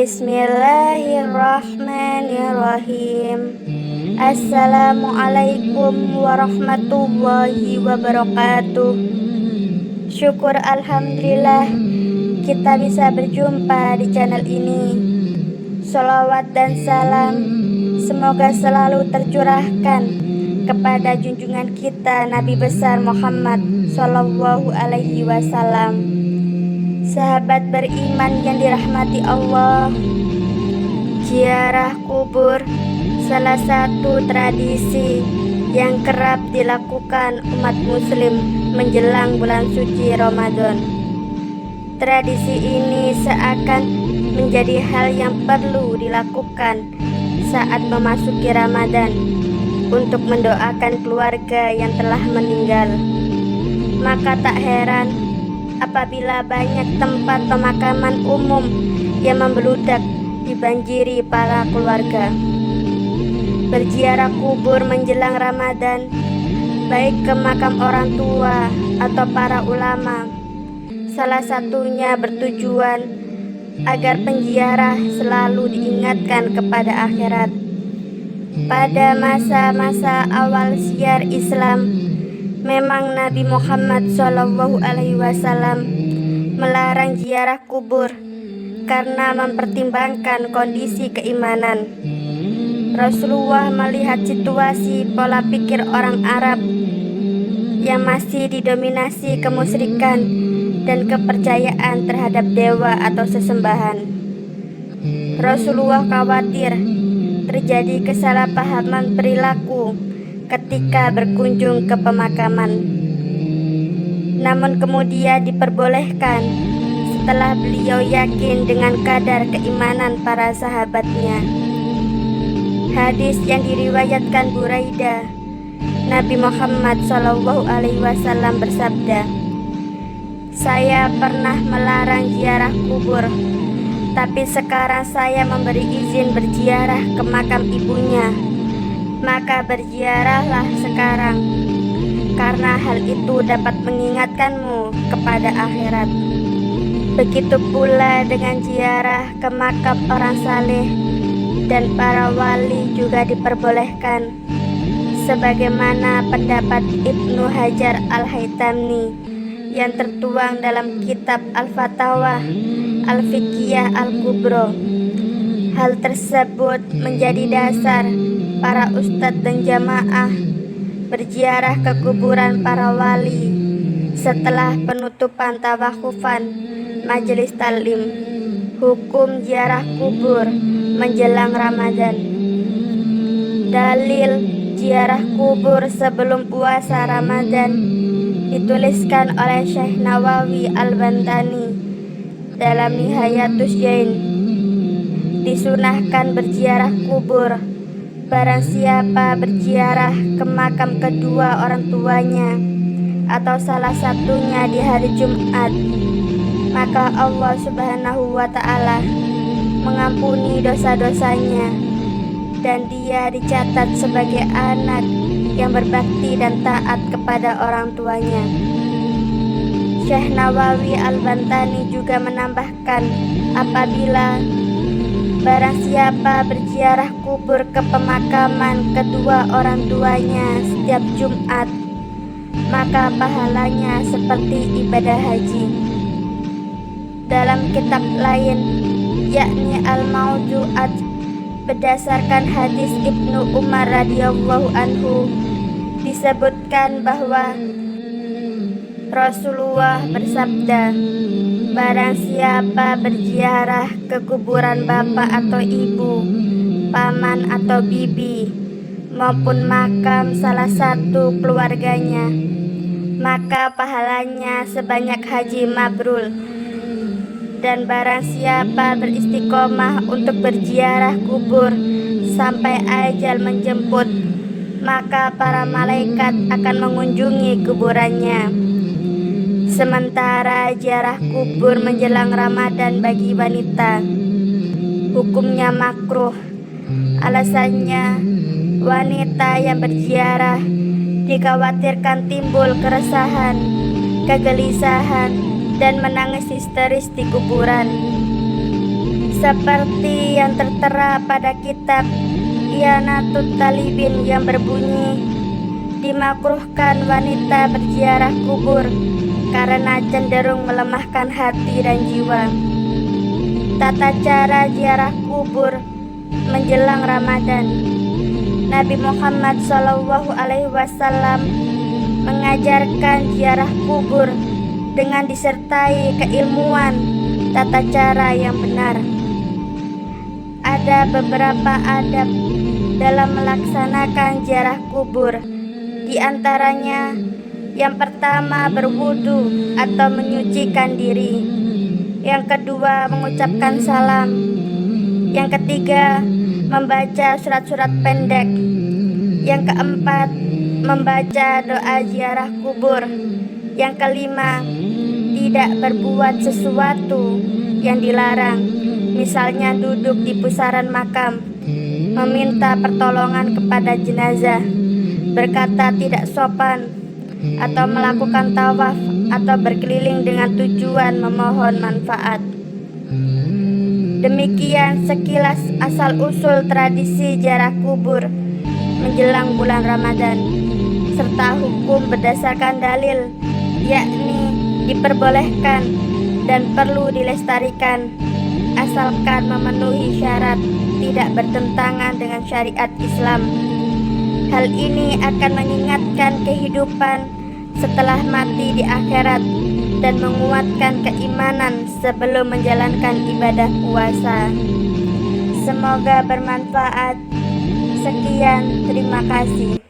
Bismillahirrahmanirrahim. Assalamualaikum warahmatullahi wabarakatuh. Syukur alhamdulillah kita bisa berjumpa di channel ini. Sholawat dan salam semoga selalu tercurahkan kepada junjungan kita Nabi besar Muhammad Sallallahu Alaihi Wasallam. Sahabat beriman yang dirahmati Allah, ziarah kubur salah satu tradisi yang kerap dilakukan umat muslim menjelang bulan suci Ramadan. Tradisi ini seakan menjadi hal yang perlu dilakukan saat memasuki Ramadan untuk mendoakan keluarga yang telah meninggal. Maka tak heran apabila banyak tempat pemakaman umum yang membludak dibanjiri para keluarga. Berziarah kubur menjelang Ramadan, baik ke makam orang tua atau para ulama, salah satunya bertujuan agar penziarah selalu diingatkan kepada akhirat. Pada masa-masa awal syiar Islam, memang Nabi Muhammad Shallallahu Alaihi Wasallam melarang ziarah kubur karena mempertimbangkan kondisi keimanan. Rasulullah melihat situasi pola pikir orang Arab yang masih didominasi kemusyrikan dan kepercayaan terhadap dewa atau sesembahan. Rasulullah khawatir terjadi kesalahpahaman perilaku ketika berkunjung ke pemakaman. Namun kemudian diperbolehkan setelah beliau yakin dengan kadar keimanan para sahabatnya. Hadis yang diriwayatkan Buraidah, Nabi Muhammad SAW bersabda, "Saya pernah melarang ziarah kubur, tapi sekarang saya memberi izin berziarah ke makam ibunya. Maka berziarahlah sekarang, karena hal itu dapat mengingatkanmu kepada akhirat." Begitu pula dengan ziarah ke makam orang saleh dan para wali juga diperbolehkan, sebagaimana pendapat Ibnu Hajar Al-Haytami yang tertuang dalam kitab Al-Fatawa Al-Fiqhiyah Al-Kubro. Hal tersebut menjadi dasar para ustadz dan jamaah berziarah ke kuburan para wali setelah penutupan tawakufan majelis taklim. Hukum ziarah kubur menjelang Ramadan. Dalil ziarah kubur sebelum puasa Ramadan dituliskan oleh Syekh Nawawi Al-Bantani dalam Nihayatus Jain. Disunahkan berziarah kubur barang siapa berziarah ke makam kedua orang tuanya atau salah satunya di hari Jumat, maka Allah Subhanahu wa Ta'ala mengampuni dosa-dosanya dan dia dicatat sebagai anak yang berbakti dan taat kepada orang tuanya. Syekh Nawawi Al-Bantani juga menambahkan, apabila barang siapa berziarah kubur ke pemakaman kedua orang tuanya setiap Jumat, maka pahalanya seperti ibadah haji. Dalam kitab lain, yakni Al-Mawdu'at, berdasarkan hadis Ibnu Umar radhiyallahu anhu, disebutkan bahwa Rasulullah bersabda, barang siapa berziarah ke kuburan bapak atau ibu, paman atau bibi, maupun makam salah satu keluarganya, maka pahalanya sebanyak haji mabrur. Dan barang siapa beristiqomah untuk berziarah kubur sampai ajal menjemput, maka para malaikat akan mengunjungi kuburannya. Sementara ziarah kubur menjelang Ramadan bagi wanita hukumnya makruh. Alasannya, wanita yang berziarah dikhawatirkan timbul keresahan, kegelisahan, dan menangis histeris di kuburan. seperti yang tertera pada kitab Ianatut Talibin yang berbunyi, dimakruhkan wanita berziarah kubur karena cenderung melemahkan hati dan jiwa. Tata cara ziarah kubur menjelang Ramadan. Nabi Muhammad SAW mengajarkan ziarah kubur dengan disertai keilmuan tata cara yang benar. Ada beberapa adab dalam melaksanakan ziarah kubur. Di antaranya, yang pertama berwudu atau menyucikan diri. Yang kedua mengucapkan salam. Yang ketiga membaca surat-surat pendek. Yang keempat membaca doa ziarah kubur. Yang kelima tidak berbuat sesuatu yang dilarang, misalnya duduk di pusaran makam, meminta pertolongan kepada jenazah, berkata tidak sopan, atau melakukan tawaf atau berkeliling dengan tujuan memohon manfaat. Demikian sekilas asal-usul tradisi ziarah kubur menjelang bulan Ramadan, serta hukum berdasarkan dalil, yakni diperbolehkan dan perlu dilestarikan asalkan memenuhi syarat tidak bertentangan dengan syariat Islam. Hal ini akan mengingatkan kehidupan setelah mati di akhirat dan menguatkan keimanan sebelum menjalankan ibadah puasa. Semoga bermanfaat. Sekian, terima kasih.